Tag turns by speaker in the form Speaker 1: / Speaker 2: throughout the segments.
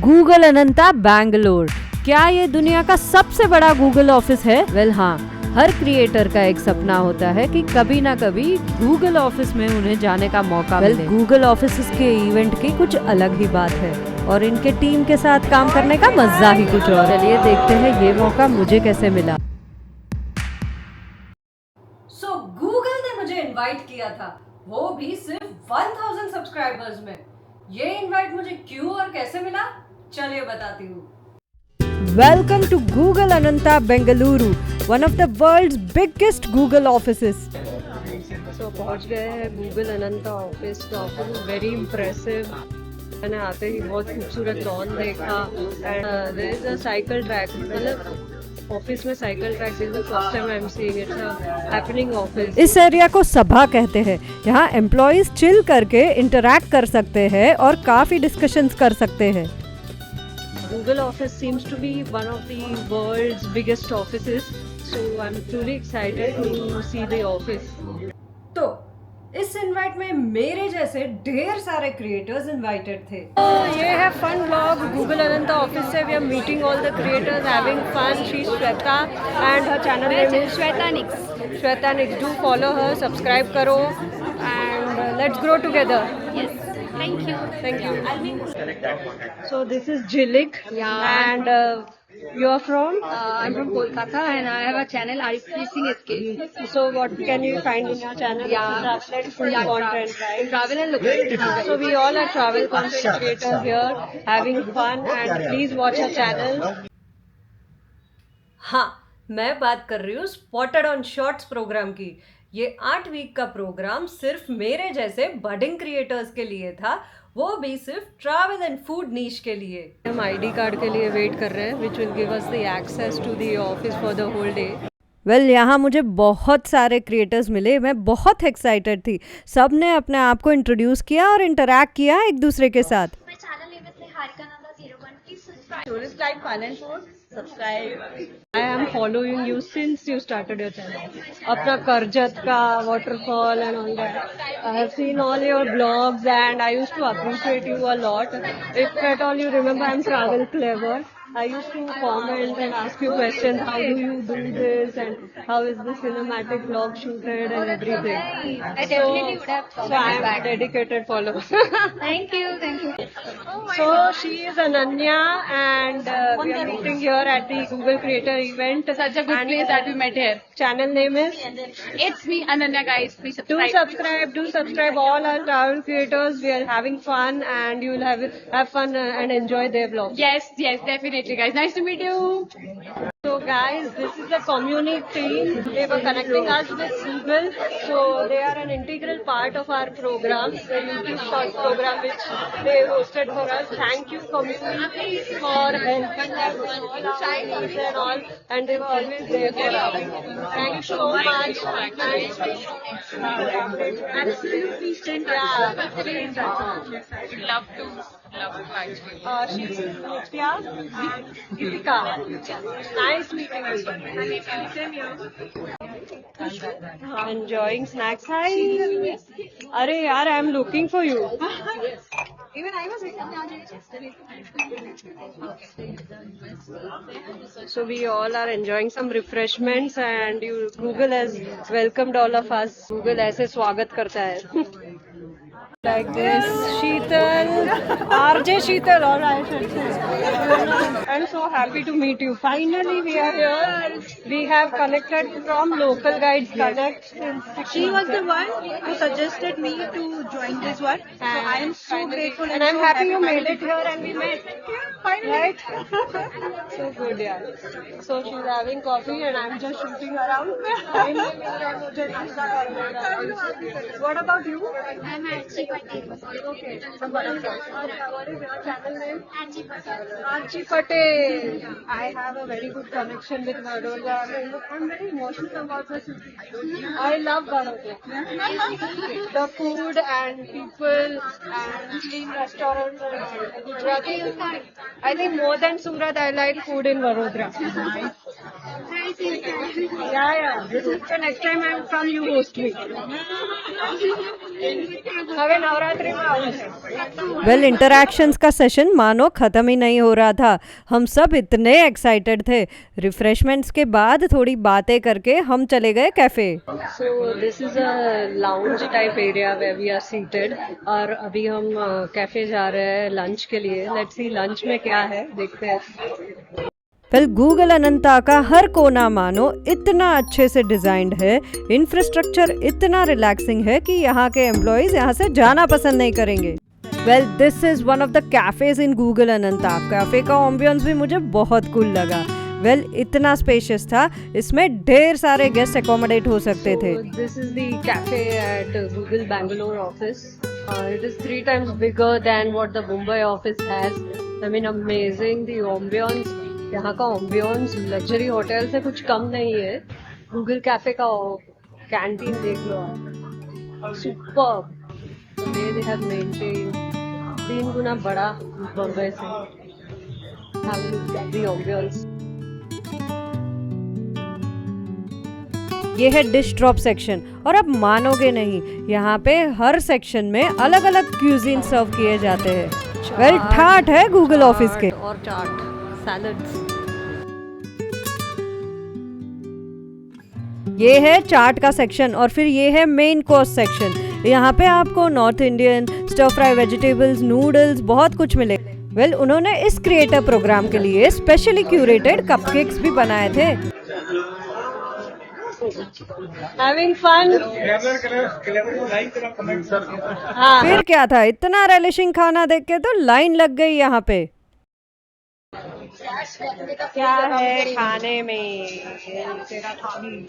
Speaker 1: Google अनंता बैंगलोर। क्या ये दुनिया का सबसे बड़ा गूगल ऑफिस है? वेल हाँ, हर क्रिएटर का एक सपना होता है कि कभी ना कभी गूगल ऑफिस में उन्हें जाने का मौका मिले। गूगल ऑफिस के इवेंट की कुछ अलग ही बात है और इनके टीम के साथ काम करने का मजा ही कुछ और। चलिए देखते हैं ये मौका मुझे कैसे मिला।
Speaker 2: गूगल ने मुझे इनवाइट किया था, वो भी सिर्फ 1000 सब्सक्राइबर्स में। ये इनवाइट मुझे क्यों और कैसे मिला, चलिए बताती हूँ।
Speaker 1: Welcome to Google Ananta Bengaluru, one of the world's biggest Google offices.
Speaker 3: So पहुंच गए हैं Google Ananta office. The office is very impressive. मैंने आते ही बहुत खूबसूरत लॉन देखा and there is a cycle track. मतलब ऑफिस में cycle track is the first time I am seeing it. Happening office.
Speaker 1: इस एरिया को सभा कहते हैं। यहाँ एम्प्लॉइज चिल करके इंटरैक्ट कर सकते हैं और काफी डिस्कशंस कर सकते हैं।
Speaker 3: Google office seems to be one of the world's biggest offices, so I'm truly excited to see the office.
Speaker 2: तो इस इनवाइट में मेरे जैसे ढेर सारे क्रिएटर्स इनवाइटेड थे।
Speaker 3: ये है fun vlog Google Ananta office से। We are meeting all the creators, having fun. She is Shweta and her channel name is Shweta Nix. Shweta Nix, do follow her, subscribe करो and let's grow together.
Speaker 4: Yes, thank you.
Speaker 3: Thank you.
Speaker 4: I'll be
Speaker 3: So this is Jilik.
Speaker 4: Yeah.
Speaker 3: And you are from?
Speaker 4: I'm from Kolkata and I have a channel RP Singh SK.
Speaker 3: So what can you find in your channel?
Speaker 4: Yeah.
Speaker 3: Translate full content, right?
Speaker 4: Travel and local.
Speaker 3: So we all are travel content creators here, having fun, and please watch our channel.
Speaker 2: हाँ, मैं बात कर रही हूँ spotted on shorts programme की। ये 8 week का programme सिर्फ मेरे जैसे बडिंग क्रिएटर्स के लिए था, वो भी सिर्फ ट्रैवल एंड फूड नीश के लिए।
Speaker 3: हम आईडी कार्ड के लिए वेट कर रहे हैं, which will give us the access to the office for the whole day.
Speaker 1: Well यहाँ मुझे बहुत सारे क्रिएटर्स मिले। मैं बहुत एक्साइटेड थी। सब ने अपने आप को इंट्रोड्यूस किया और इंटरैक्ट किया एक दूसरे के साथ।
Speaker 4: My channel name is Harika Nanda 01. Please subscribe.
Speaker 3: Tourist like fun and food. Subscribe. I am following you since you started your channel. अपना करजत का waterfall and all that. I have seen all your blogs and I used to appreciate you a lot. If at all you remember, I'm Travel Clever. I used to comment and ask you questions. How do you do this and how is the cinematic vlog shooted and everything.
Speaker 4: I definitely would have
Speaker 3: So I am a dedicated follower.
Speaker 4: Thank you, thank you.
Speaker 3: So she is Ananya and we are meeting here at the Google Creator event.
Speaker 4: Such a good
Speaker 3: And,
Speaker 4: place that we met here.
Speaker 3: Channel name is?
Speaker 4: It's me, Ananya, guys. Please
Speaker 3: Do subscribe all our travel creators. We are having fun and you will have fun and enjoy their vlogs.
Speaker 4: Yes, definitely, guys. Nice to meet you.
Speaker 3: So guys, this is the community team. They were connecting us with Google. So they are an integral part of our program, the YouTube short program which they hosted for us. Thank you community for helping us with all our needs and all. And they were always there for us. Thank you so much. Absolutely.
Speaker 4: Love to actually.
Speaker 3: She's Nitya and Geetika. Nice meeting you. Enjoying snacks. Hi. Arey yaar, I am looking for you.
Speaker 4: Even I was
Speaker 3: So we all are enjoying some refreshments and Google has welcomed all of us. Google ऐसे स्वागत करता है. Like this, Sheetal, RJ Sheetal, or I should say. I'm so happy to meet you. Finally, we are here. We have connected from Local Guides Connect.
Speaker 5: She was the one who suggested me to join this one. So I am so grateful
Speaker 3: And I'm
Speaker 5: so
Speaker 3: happy you
Speaker 5: for
Speaker 3: made
Speaker 5: this.
Speaker 3: it here and we met.
Speaker 5: Finally.
Speaker 3: Right? So good, yeah. So she's having coffee and I'm just shooting around. What about you?
Speaker 4: I'm Archie Patel.
Speaker 3: Okay. What is your channel name?
Speaker 4: Archie Patel.
Speaker 3: Archie Patel. I have a very good connection with Vadodara. I'm very emotional about this. I love Vadodara. The food and people and clean restaurants and Gujarati. I think more than Surat, I like food in Vadodara. Yeah. So next time I'm from, you host me. હવે નવરાત્રી માં આવું છે.
Speaker 1: Well interactions का session मानो खत्म ही नहीं हो रहा था. हम सब इतने एक्साइटेड थे. रिफ्रेशमेंट्स के बाद थोड़ी बातें करके हम चले गए cafe.
Speaker 3: So this is a lounge type area where we are seated. और अभी हम कैफे जा रहे हैं लंच के लिए. Let's see लंच में क्या है, देखते हैं.
Speaker 1: वेल गूगल अनंता का हर कोना मानो इतना अच्छे से डिजाइंड है. इंफ्रास्ट्रक्चर इतना रिलैक्सिंग है कि यहाँ के एम्प्लॉयज यहाँ से जाना पसंद नहीं करेंगे. Well this is one of the cafes in Google Ananta. Cafe का एम्बियंस भी मुझे बहुत कूल लगा. वेल इतना स्पेशियस था, इसमें ढेर सारे गेस्ट एकोमोडेट हो सकते थे.
Speaker 3: This is the cafe at Google Bangalore office. It is 3 times bigger than what the Mumbai office has. I mean amazing the ambience. यहाँ का ambience luxury hotel से कुछ कम नहीं है. Google कैफे का कैंटीन देख लो आप. Superb. They have maintained 3 गुना बड़ा बम्बई से. Have a look at the ambience.
Speaker 1: ये है डिश ड्रॉप सेक्शन. और अब मानोगे नहीं, यहाँ पे हर सेक्शन में अलग अलग क्यूजीन सर्व किए जाते हैं. वेल ठाठ है गूगल ऑफिस के.
Speaker 2: और चाट, सैलड्स.
Speaker 1: ये है चाट का सेक्शन और फिर ये है मेन कोर्स सेक्शन. यहाँ पे आपको North Indian stir fry vegetables, noodles, बहुत कुछ मिले. वेल उन्होंने इस क्रिएटर प्रोग्राम के लिए स्पेशली क्यूरेटेड कपकेक्स भी बनाए थे.
Speaker 3: Having fun. हाँ.
Speaker 1: फिर क्या था, इतना रेलिशिंग खाना देख के तो लाइन लग गई यहाँ पे.
Speaker 3: क्या है खाने में तेरा खानी.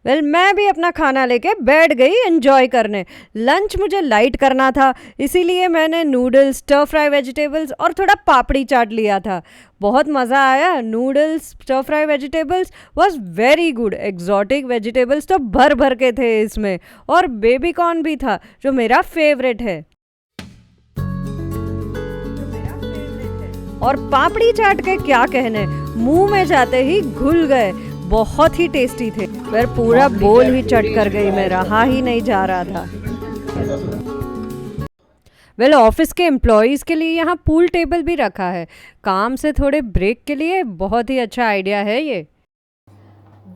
Speaker 1: वेल मैं भी अपना खाना लेके बैठ गई एंजॉय करने. लंच मुझे लाइट करना था, इसीलिए मैंने नूडल्स, स्टर फ्राई वेजिटेबल्स और थोड़ा पापड़ी चाट लिया था. बहुत मज़ा आया. Noodles, stir fry vegetables was very good. Exotic vegetables तो भर भर के थे इसमें. और बेबी कॉर्न भी था जो मेरा फेवरेट है. और पापड़ी चाट के क्या कहने, मुंह में जाते ही घुल गए. बहुत ही टेस्टी थे. फिर पूरा बोल ही चट कर गई मैं, रहा ही नहीं जा रहा था. वेल ऑफिस के एम्प्लॉयज़ के लिए यहाँ पूल टेबल भी रखा है. काम से थोड़े ब्रेक के लिए बहुत ही अच्छा आइडिया है ये.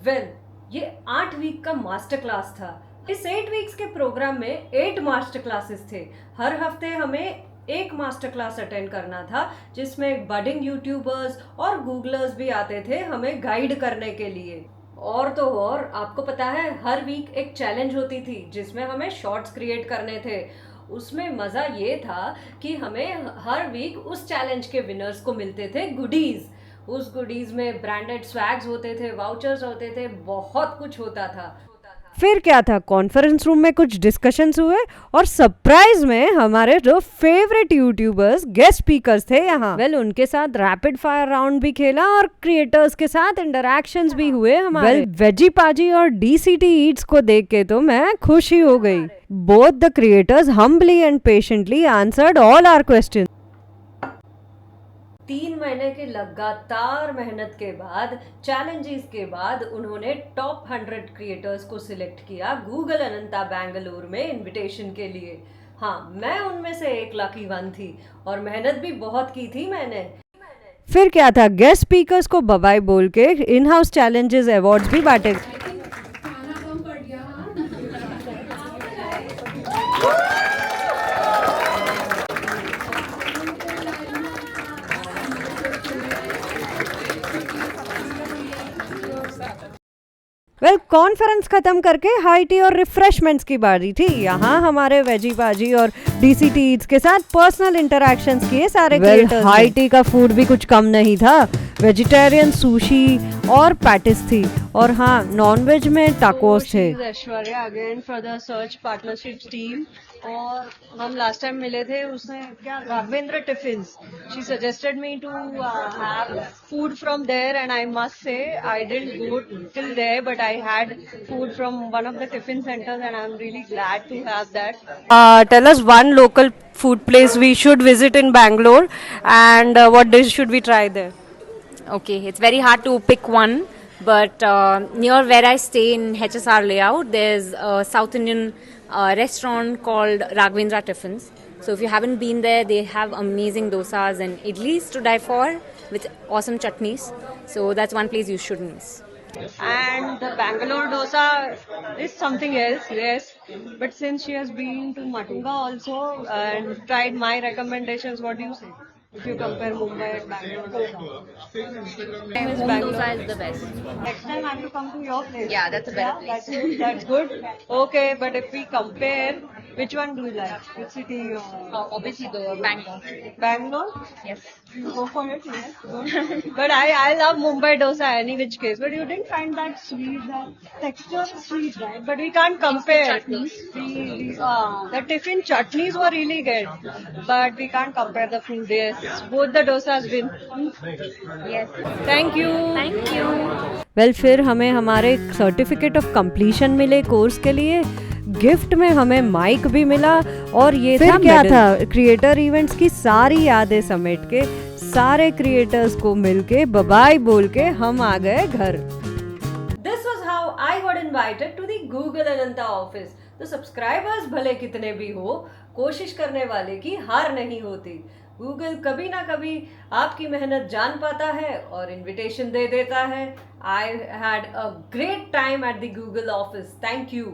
Speaker 2: वेल ये 8 वीक का मास्टर क्लास था. इस 8 वीक्स के प्रोग्राम में 8 मास्टर क्लासेस थे. हर हफ्ते हमें एक मास्टर क्लास अटेंड करना था, जिसमें बडिंग यूट्यूबर्स और गूगलर्स भी आते थे हमें गाइड करने के लिए. और तो और आपको पता है, हर वीक एक चैलेंज होती थी जिसमें हमें शॉर्ट्स क्रिएट करने थे. उसमें मज़ा ये था कि हमें हर वीक उस चैलेंज के विनर्स को मिलते थे गुडीज़. उस गुडीज़ में ब्रांडेड स्वैग्स होते थे, वाउचर्स होते थे, बहुत कुछ होता था.
Speaker 1: फिर क्या था, कॉन्फ्रेंस रूम में कुछ डिस्कशंस हुए और सरप्राइज में हमारे जो फेवरेट यूट्यूबर्स गेस्ट स्पीकर्स थे यहाँ. वेल उनके साथ रैपिड फायर राउंड भी खेला और क्रिएटर्स के साथ इंटरैक्शंस भी हुए हमारे. वेल वेजी पाजी और DCT ईट्स को देख के तो मैं खुश ही हो गई. Both the creators humbly and patiently answered all our question.
Speaker 2: 3 महीने के लगातार मेहनत के बाद, चैलेंजेस के बाद उन्होंने टॉप 100 क्रिएटर्स को सिलेक्ट किया गूगल अनंता बेंगलुरु में इनविटेशन के लिए. हाँ, मैं उनमें से एक लकी वन थी और मेहनत भी बहुत की थी मैंने.
Speaker 1: फिर क्या था, गेस्ट स्पीकर्स को बाय बोल के इन हाउस चैलेंजेस अवार्ड्स भी बांटे. वेल कॉन्फ्रेंस खत्म करके हाई टी और रिफ्रेशमेंट्स की बारी थी. यहाँ हमारे वेजी बाजी और DCT ईट्स के साथ पर्सनल इंटरैक्शंस किए सारे क्रिएटर्स. हाई टी का फूड भी कुछ कम नहीं था. वेजिटेरियन सुशी और पैटिस थी और हाँ, नॉन वेज में टाकोस थे.
Speaker 3: Aishwarya again for the search partnerships team. और हम लास्ट टाइम मिले थे, उसने क्या, Raghavendra tiffins. She suggested me to have food from there and I must say I didn't go till there, but I had food from one of the tiffin centres and I am really glad to have that.
Speaker 1: Tell us one local food place we should visit in Bangalore and what dish should we try there.
Speaker 6: Okay, it's very hard to pick one, but near where I stay in HSR layout, there's a South Indian restaurant called Raghavendra Tiffins. So if you haven't been there, they have amazing dosas and idlis to die for with awesome chutneys. So that's one place you shouldn't miss.
Speaker 3: And the Bangalore dosa is something else, yes. But since she has been to Matunga also and tried my recommendations, what do you say? If you compare Mumbai and Bangalore dosa.
Speaker 6: Home dosa is the best.
Speaker 3: Next time I have to come to your place.
Speaker 6: Yeah, that's a better place.
Speaker 3: That's good. Okay, but if we compare, which one do you like? Which city?
Speaker 6: Obviously, the Bangalore.
Speaker 3: Bangalore?
Speaker 6: Yes.
Speaker 3: You go for it, yes. Good. But I love Mumbai dosa any which case. But you didn't find that sweet, that texture is sweet, right? But we can't compare. The tiffin chutneys were really good. But we can't compare the food. Yes. Both the dosas win.
Speaker 6: Yes.
Speaker 3: Thank you.
Speaker 6: Thank you.
Speaker 1: Well फिर हमें हमारे certificate of completion मिले course के लिए, gift में हमें mic भी मिला, और ये फिर क्या था, क्रिएटर इवेंट्स की सारी यादें समेट के सारे क्रिएटर्स को मिलके बाय बोल के हम आ गए घर।
Speaker 2: This was how I got invited to the Google Ananta office. तो सब्सक्राइबर्स भले कितने भी हो, कोशिश करने वाले की हार नहीं होती। गूगल कभी ना कभी आपकी मेहनत जान पाता है और इनविटेशन दे देता है। I had a great time at the Google office. Thank you.